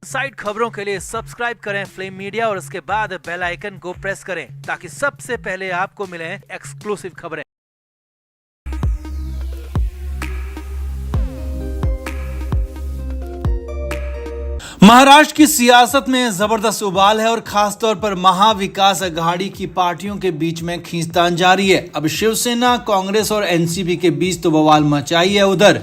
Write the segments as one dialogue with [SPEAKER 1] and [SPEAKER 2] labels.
[SPEAKER 1] Side खबरों के लिए सब्सक्राइब करें फ्लेम मीडिया और उसके बाद बेल आइकन को प्रेस करें ताकि सबसे पहले आपको मिले एक्सक्लूसिव खबरें।
[SPEAKER 2] महाराष्ट्र की सियासत में जबरदस्त उबाल है और खासतौर पर महाविकास अघाड़ी की पार्टियों के बीच में खींचतान जारी है। अब शिवसेना, कांग्रेस और एनसीपी के बीच तो बवाल मचाई है। उधर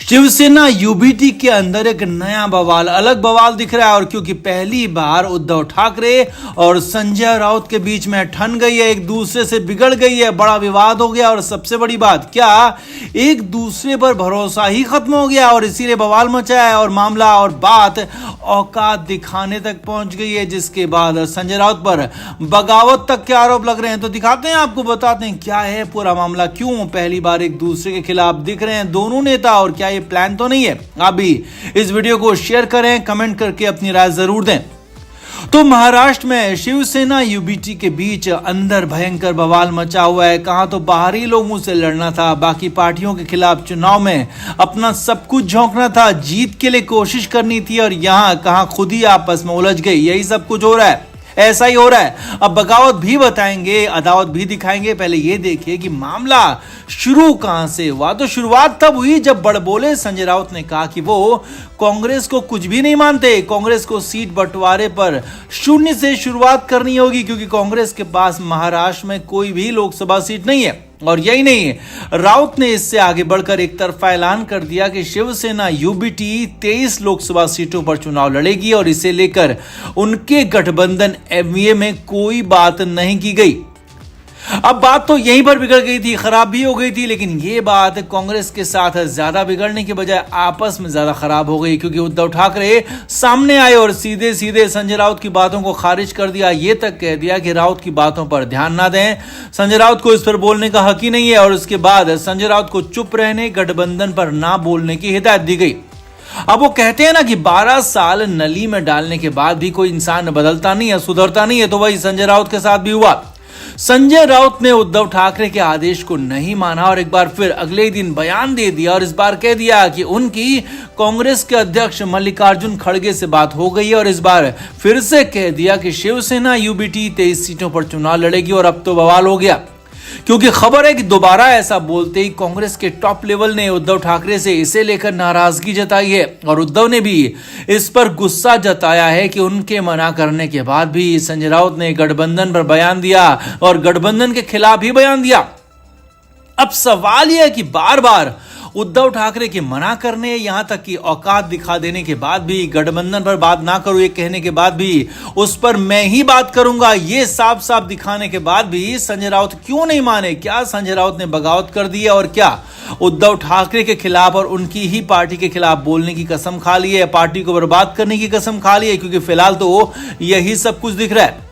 [SPEAKER 2] शिवसेना यूबीटी के अंदर एक नया बवाल, अलग बवाल दिख रहा है। और क्योंकि पहली बार उद्धव ठाकरे और संजय राउत के बीच में ठन गई है, एक दूसरे से बिगड़ गई है, बड़ा विवाद हो गया। और सबसे बड़ी बात, क्या एक दूसरे पर भरोसा ही खत्म हो गया और इसीलिए बवाल मचा है और मामला और बात औकात दिखाने तक पहुंच गई है, जिसके बाद संजय राउत पर बगावत तक के आरोप लग रहे हैं। तो दिखाते हैं, आपको बताते हैं क्या है पूरा मामला, क्यों पहली बार एक दूसरे के खिलाफ दिख रहे हैं दोनों नेता और क्या ये प्लान तो नहीं है। आप भी इस वीडियो को शेयर करें, कमेंट करके अपनी राय जरूर दें। तो महाराष्ट्र में शिवसेना यूबीटी के बीच अंदर भयंकर बवाल मचा हुआ है। कहां तो बाहरी लोगों से लड़ना था, बाकी पार्टियों के खिलाफ चुनाव में अपना सब कुछ झोंकना था, जीत के लिए कोशिश करनी थी, और यहां कहां खुद ही आपस में उलझ गई। यही सब कुछ हो रहा है, ऐसा ही हो रहा है। अब बगावत भी बताएंगे, अदावत भी दिखाएंगे। पहले ये देखिए कि मामला शुरू कहां से हुआ। तो शुरुआत तब हुई जब बड़बोले संजय राउत ने कहा कि वो कांग्रेस को कुछ भी नहीं मानते, कांग्रेस को सीट बंटवारे पर शून्य से शुरुआत करनी होगी, क्योंकि कांग्रेस के पास महाराष्ट्र में कोई भी लोकसभा सीट नहीं है। और यही नहीं, राउत ने इससे आगे बढ़कर एक तरफा ऐलान कर दिया कि शिवसेना यूबीटी 23 लोकसभा सीटों पर चुनाव लड़ेगी और इसे लेकर उनके गठबंधन एमवीए में कोई बात नहीं की गई। अब बात तो यहीं पर बिगड़ गई थी, खराब भी हो गई थी, लेकिन ये बात कांग्रेस के साथ ज्यादा बिगड़ने के बजाय आपस में ज्यादा खराब हो गई, क्योंकि उद्धव ठाकरे सामने आए और सीधे सीधे संजय राउत की बातों को खारिज कर दिया। ये तक कह दिया कि राउत की बातों पर ध्यान ना दें, संजय राउत को इस पर बोलने का हक ही नहीं है। और उसके बाद संजय राउत को चुप रहने, गठबंधन पर ना बोलने की हिदायत दी गई। अब वो कहते हैं ना कि 12 साल नली में डालने के बाद भी कोई इंसान बदलता नहीं है, सुधरता नहीं है। तो वही संजय राउत के साथ भी हुआ। संजय राउत ने उद्धव ठाकरे के आदेश को नहीं माना और एक बार फिर अगले ही दिन बयान दे दिया और इस बार कह दिया कि उनकी कांग्रेस के अध्यक्ष मल्लिकार्जुन खड़गे से बात हो गई है। और इस बार फिर से कह दिया कि शिवसेना यूबीटी 23 सीटों पर चुनाव लड़ेगी। और अब तो बवाल हो गया, क्योंकि खबर है कि दोबारा ऐसा बोलते ही कांग्रेस के टॉप लेवल ने उद्धव ठाकरे से इसे लेकर नाराजगी जताई है। और उद्धव ने भी इस पर गुस्सा जताया है कि उनके मना करने के बाद भी संजय राउत ने गठबंधन पर बयान दिया और गठबंधन के खिलाफ ही बयान दिया। अब सवाल यह है कि बार बार उद्धव ठाकरे के मना करने, यहां तक कि औकात दिखा देने के बाद भी, गठबंधन पर बात ना करो ये कहने के बाद भी, उस पर मैं ही बात करूंगा ये साफ साफ दिखाने के बाद भी संजय राउत क्यों नहीं माने। क्या संजय राउत ने बगावत कर दी है और क्या उद्धव ठाकरे के खिलाफ और उनकी ही पार्टी के खिलाफ बोलने की कसम खा ली है, पार्टी को बर्बाद करने की कसम खा ली है? क्योंकि फिलहाल तो यही सब कुछ दिख रहा है।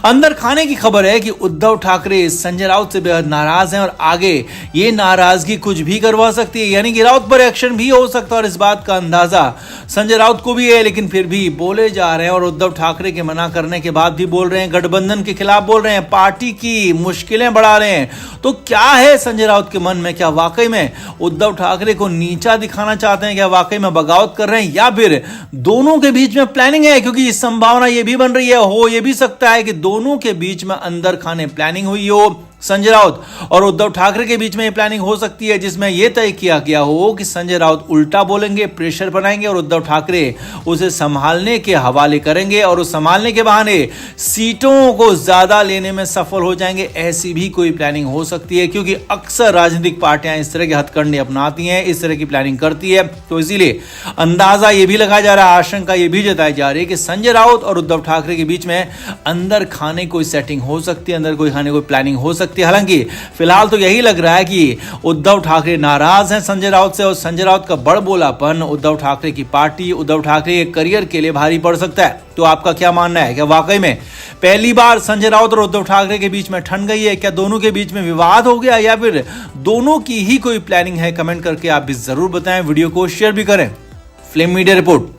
[SPEAKER 2] अंदर खाने की खबर है कि उद्धव ठाकरे संजय राउत से बेहद नाराज हैं और आगे ये नाराजगी कुछ भी करवा सकती है, यानी कि राउत पर एक्शन भी हो सकता है। और इस बात का अंदाजा संजय राउत को भी है, लेकिन फिर भी बोले जा रहे हैं और उद्धव ठाकरे के मना करने के बाद भी बोल रहे हैं, गठबंधन के खिलाफ बोल रहे हैं, पार्टी की मुश्किलें बढ़ा रहे हैं। तो क्या है संजय राउत के मन में? क्या वाकई में उद्धव ठाकरे को नीचा दिखाना चाहते हैं? क्या वाकई में बगावत कर रहे हैं, या फिर दोनों के बीच में प्लानिंग है? क्योंकि इस संभावना यह भी बन रही है, हो यह भी सकता है कि दोनों के बीच में अंदर खाने प्लानिंग हुई हो। संजय राउत और उद्धव ठाकरे के बीच में ये प्लानिंग हो सकती है, जिसमें यह तय किया गया हो कि संजय राउत उल्टा बोलेंगे, प्रेशर बनाएंगे और उद्धव ठाकरे उसे संभालने के हवाले करेंगे और उस संभालने के बहाने सीटों को ज्यादा लेने में सफल हो जाएंगे। ऐसी भी कोई प्लानिंग हो सकती है, क्योंकि अक्सर राजनीतिक पार्टियां इस तरह के हथकंडे अपनाती हैं, इस तरह की प्लानिंग करती है। तो इसीलिए अंदाजा यह भी लगाया जा रहा है, आशंका यह भी जताई जा रही है कि संजय राउत और उद्धव ठाकरे के बीच में अंदर खाने कोई सेटिंग हो सकती है, अंदर कोई खाने कोई प्लानिंग हो सकती है। हालांकि फिलहाल तो यही लग रहा है कि उद्धव ठाकरे नाराज हैं संजय राउत से, और संजय राउत का बड़बोलापन उद्धव ठाकरे की पार्टी, उद्धव ठाकरे के करियर के लिए भारी पड़ सकता है। तो आपका क्या मानना है? क्या वाकई में पहली बार संजय राउत और उद्धव ठाकरे के बीच में ठन गई है? क्या दोनों के बीच में विवाद हो गया, या फिर दोनों की ही कोई प्लानिंग है? कमेंट करके आप भी जरूर बताएं, वीडियो को शेयर भी करें। Flame media report.